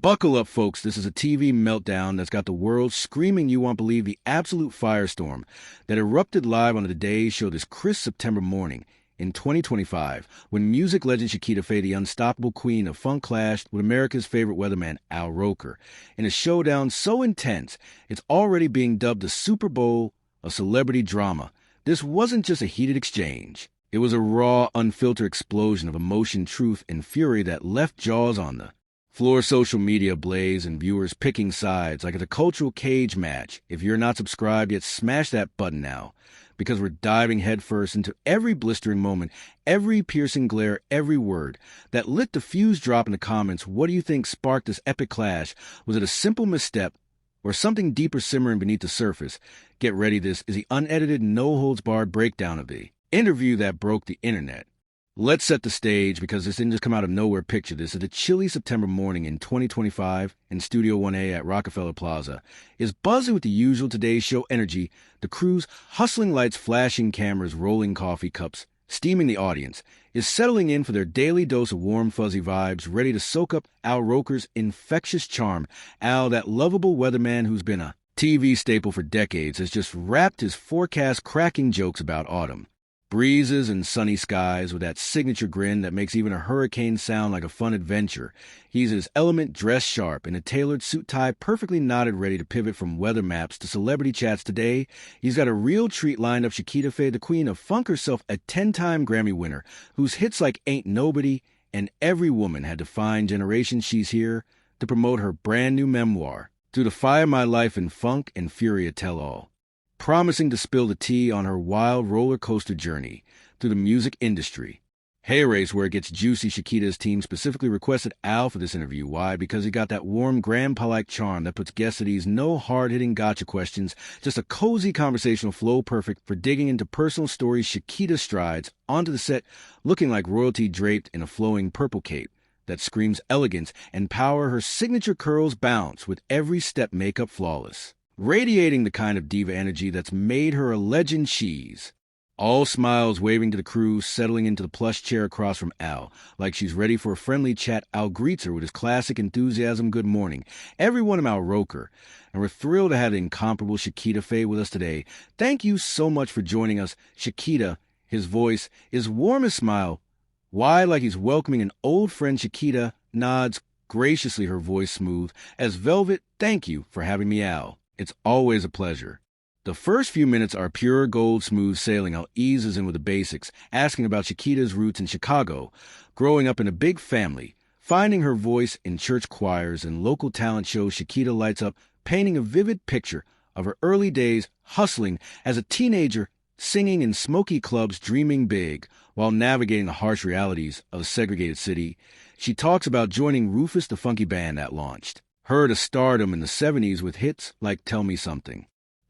Buckle up, folks. This is a TV meltdown that's got the world screaming you won't believe the absolute firestorm that erupted live on the Today Show this crisp September morning in 2025 when music legend Chiquita Faye, the unstoppable queen of funk, clashed with America's favorite weatherman, Roker, in a showdown so intense it's already being dubbed the Super Bowl of celebrity drama. This wasn't just a heated exchange. It was a raw, unfiltered explosion of emotion, truth, and fury that left jaws on the floor. Social media ablaze and viewers picking sides like it's a cultural cage match. If you're not subscribed yet, smash that button now, because we're diving headfirst into every blistering moment, every piercing glare, every word that lit the fuse. Drop in the comments, what do you think sparked this epic clash? Was it a simple misstep or something deeper simmering beneath the surface? Get ready, this is the unedited, no-holds-barred breakdown of the interview that broke the internet. Let's set the stage, because this didn't just come out of nowhere. Picture this: at a chilly September morning in 2025 in Studio 1A at Rockefeller Plaza is buzzing with the usual Today Show energy. The crew's hustling lights, flashing cameras, rolling coffee cups, steaming the audience, is settling in for their daily dose of warm, fuzzy vibes, ready to soak up Roker's infectious charm. That lovable weatherman who's been a TV staple for decades, has just wrapped his forecast cracking jokes about autumn breezes and sunny skies with that signature grin that makes even a hurricane sound like a fun adventure. He's in his element, dressed sharp, in a tailored suit tie, perfectly knotted, ready to pivot from weather maps to celebrity chats. Today, he's got a real treat lined up. Chiquita Faye, the queen of funk herself, a 10-time Grammy winner, whose hits like Ain't Nobody and Every Woman had defined generations. She's here to promote her brand new memoir, Through the Fire, My Life in Funk and Fury, a Tell-All, promising to spill the tea on her wild roller coaster journey through the music industry. Hey, race, where it gets juicy. Chiquita's team specifically requested Al for this interview. Why? Because he got that warm, grandpa-like charm that puts guests at ease. No hard-hitting gotcha questions, just a cozy conversational flow, perfect for digging into personal stories. Chiquita strides onto the set looking like royalty, draped in a flowing purple cape that screams elegance and power. Her signature curls bounce with every step, makeup flawless, radiating the kind of diva energy that's made her a legend. She's all smiles, waving to the crew, settling into the plush chair across from Al like she's ready for a friendly chat. Al greets her with his classic enthusiasm. Good morning, everyone. I'm Roker, and we're thrilled to have the incomparable Chiquita Faye with us today. Thank you so much for joining us. Chiquita, his voice is warm as smile, wide like he's welcoming an old friend. Chiquita nods graciously, her voice smooth as velvet. Thank you for having me, Al. It's always a pleasure. The first few minutes are pure gold, smooth sailing. I'll ease us in with the basics, asking about Chiquita's roots in Chicago, growing up in a big family, finding her voice in church choirs and local talent shows. Chiquita lights up, painting a vivid picture of her early days, hustling as a teenager, singing in smoky clubs, dreaming big while navigating the harsh realities of a segregated city. She talks about joining Rufus, the funky band that launched her to stardom in the 70s with hits like Tell Me Something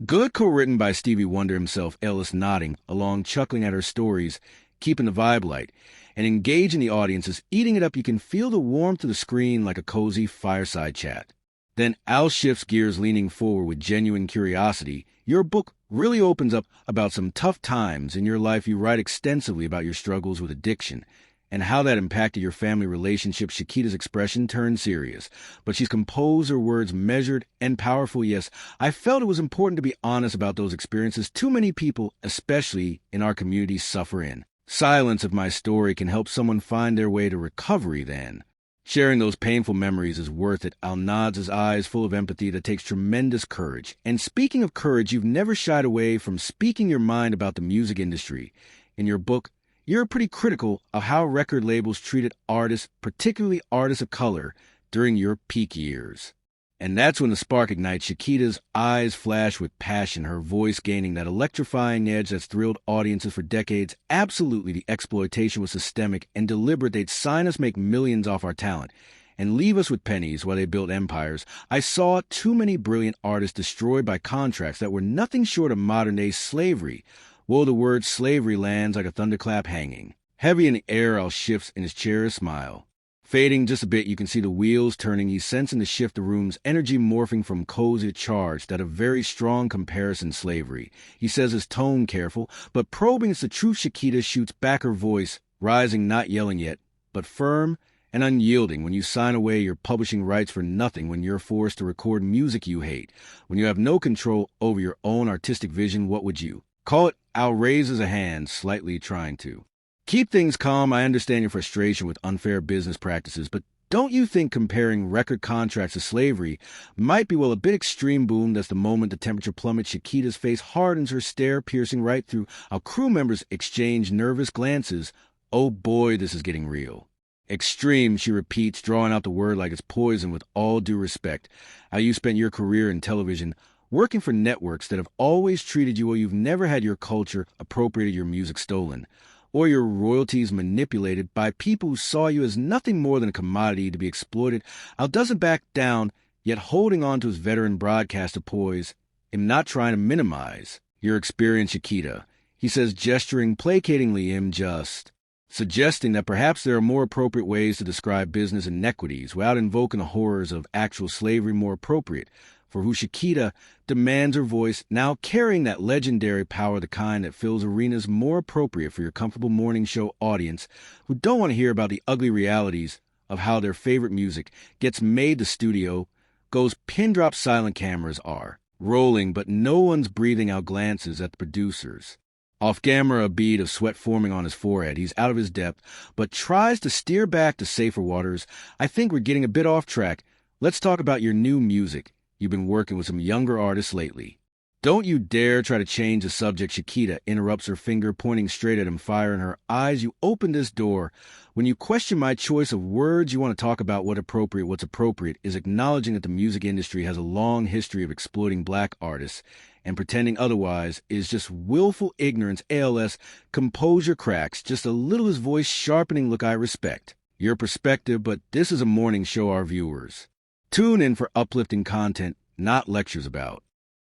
Good, co-written by Stevie Wonder himself. Ellis nodding along, chuckling at her stories, keeping the vibe light and engaging the audiences, eating it up. You can feel the warmth of the screen like a cozy fireside chat. Then Al shifts gears, leaning forward with genuine curiosity. Your book really opens up about some tough times in your life. You write extensively about your struggles with addiction and how that impacted your family relationships. Chiquita's expression turned serious, but she's composed, her words measured and powerful. Yes, I felt it was important to be honest about those experiences. Too many people, especially in our community, suffer in silence. If my story can help someone find their way to recovery, then sharing those painful memories is worth it. Al nods, his eyes full of empathy. That takes tremendous courage. And speaking of courage, you've never shied away from speaking your mind about the music industry. In your book, you're pretty critical of how record labels treated artists, particularly artists of color, during your peak years. And that's when the spark ignites. Chiquita's eyes flash with passion, her voice gaining that electrifying edge that's thrilled audiences for decades. Absolutely, the exploitation was systemic and deliberate. They'd sign us, make millions off our talent, and leave us with pennies while they built empires. I saw too many brilliant artists destroyed by contracts that were nothing short of modern-day slavery. Well, the word slavery lands like a thunderclap, hanging heavy in the air. Al shifts in his chair, a smile fading just a bit. You can see the wheels turning. He's sensing the shift, the room's energy morphing from cozy to charged. That a very strong comparison, slavery. He says, his tone careful, but probing. It's the truth. Chiquita shoots back, her voice rising, not yelling yet, but firm and unyielding when you sign away your publishing rights for nothing when you're forced to record music you hate. When you have no control over your own artistic vision, what would you? Call it I'll raise as a hand, slightly trying to. Keep things calm. I understand your frustration with unfair business practices, but don't you think comparing record contracts to slavery might be, well, a bit extreme? Boom. That's the moment the temperature plummets. Chiquita's face hardens, her stare piercing right through. Our crew members exchange nervous glances. Oh boy, this is getting real. Extreme, she repeats, drawing out the word like it's poison. With all due respect, how you spent your career in television, working for networks that have always treated you well. You've never had your culture appropriated, your music stolen, or your royalties manipulated by people who saw you as nothing more than a commodity to be exploited. Al doesn't back down, yet holding on to his veteran broadcaster poise. I'm not trying to minimize your experience, Chiquita, he says, gesturing placatingly. I'm just suggesting that perhaps there are more appropriate ways to describe business inequities without invoking the horrors of actual slavery, more appropriate for who Chiquita demands her voice, now carrying that legendary power, the kind that fills arenas, more appropriate for your comfortable morning show audience who don't want to hear about the ugly realities of how their favorite music gets made. The studio goes pin drop. Silent cameras are rolling, but no one's breathing out. Glances at the producers. Off camera, a bead of sweat forming on his forehead. He's out of his depth, but tries to steer back to safer waters. I think we're getting a bit off track. Let's talk about your new music. You've been working with some younger artists lately. Don't you dare try to change the subject. Chiquita interrupts, her finger pointing straight at him, fire in her eyes. You opened this door. When you question my choice of words, you want to talk about what's appropriate is acknowledging that the music industry has a long history of exploiting black artists, and pretending otherwise is just willful ignorance. ALS, composure cracks, just a little, his voice sharpening. Look, I respect your perspective, but this is a morning show. Our viewers tune in for uplifting content, not lectures about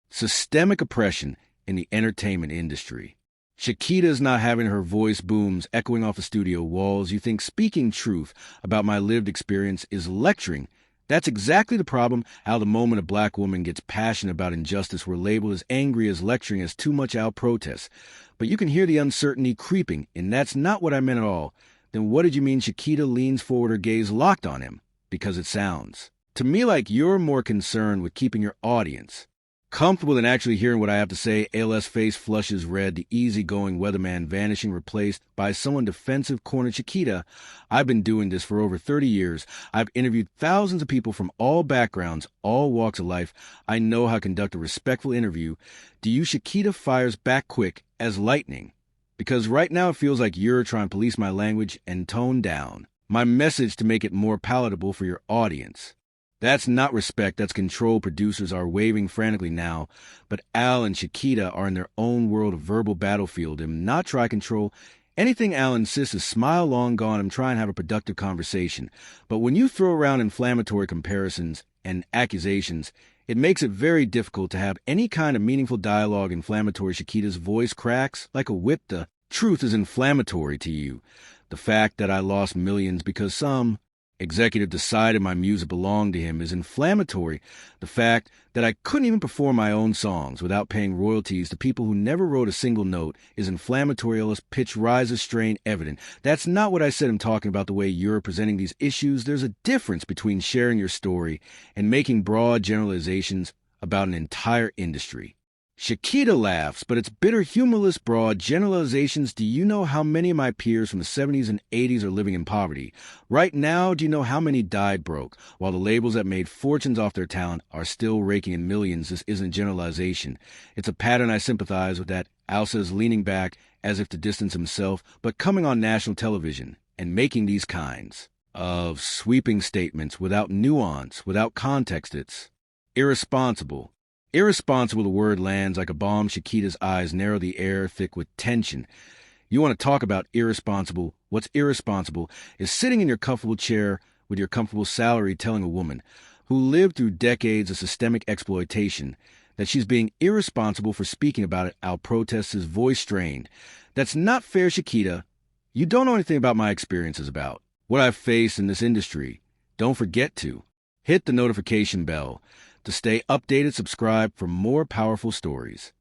systemic oppression in the entertainment industry. Chiquita's not having her voice booms echoing off the studio walls. You think speaking truth about my lived experience is lecturing. That's exactly the problem. How the moment a black woman gets passionate about injustice, we're labeled as angry, as lecturing, as too much out protests. But you can hear the uncertainty creeping, and that's not what I meant at all. Then what did you mean? Chiquita leans forward, her gaze locked on him, because it sounds to me like you're more concerned with keeping your audience comfortable than actually hearing what I have to say. ALS face flushes red, the easygoing weatherman vanishing, replaced by someone defensive. Corner. Chiquita, I've been doing this for over 30 years. I've interviewed thousands of people from all backgrounds, all walks of life. I know how to conduct a respectful interview. Do you? Chiquita fires back quick as lightning. Because right now it feels like you're trying to police my language and tone down my message to make it more palatable for your audience. That's not respect, that's control. Producers are waving frantically now, but Al and Chiquita are in their own world of verbal battlefield. And not try control. Anything Al insists is smile long gone. I'm trying to have a productive conversation. But when you throw around inflammatory comparisons and accusations, it makes it very difficult to have any kind of meaningful dialogue. Inflammatory. Chiquita's voice cracks like a whip. The truth is inflammatory to you. The fact that I lost millions because some executive decided my music belonged to him is inflammatory. The fact that I couldn't even perform my own songs without paying royalties to people who never wrote a single note is inflammatory. Ellis, pitch rises, strain evident. That's not what I said. I'm talking about the way you're presenting these issues. There's a difference between sharing your story and making broad generalizations about an entire industry. Chiquita laughs, but it's bitter, humorless, broad generalizations. Do you know how many of my peers from the 70s and 80s are living in poverty? Right now, do you know how many died broke, while the labels that made fortunes off their talent are still raking in millions? This isn't generalization. It's a pattern. I sympathize with that. Al says, leaning back as if to distance himself, but coming on national television and making these kinds of sweeping statements without nuance, without context, it's irresponsible. Irresponsible, the word lands like a bomb. Chiquita's eyes narrow, the air thick with tension. You want to talk about irresponsible? What's irresponsible is sitting in your comfortable chair with your comfortable salary telling a woman who lived through decades of systemic exploitation that she's being irresponsible for speaking about it. Al protests, his voice strained. That's not fair, Chiquita. You don't know anything about my experiences, about what I've faced in this industry. Don't forget to hit the notification bell to stay updated. Subscribe for more powerful stories.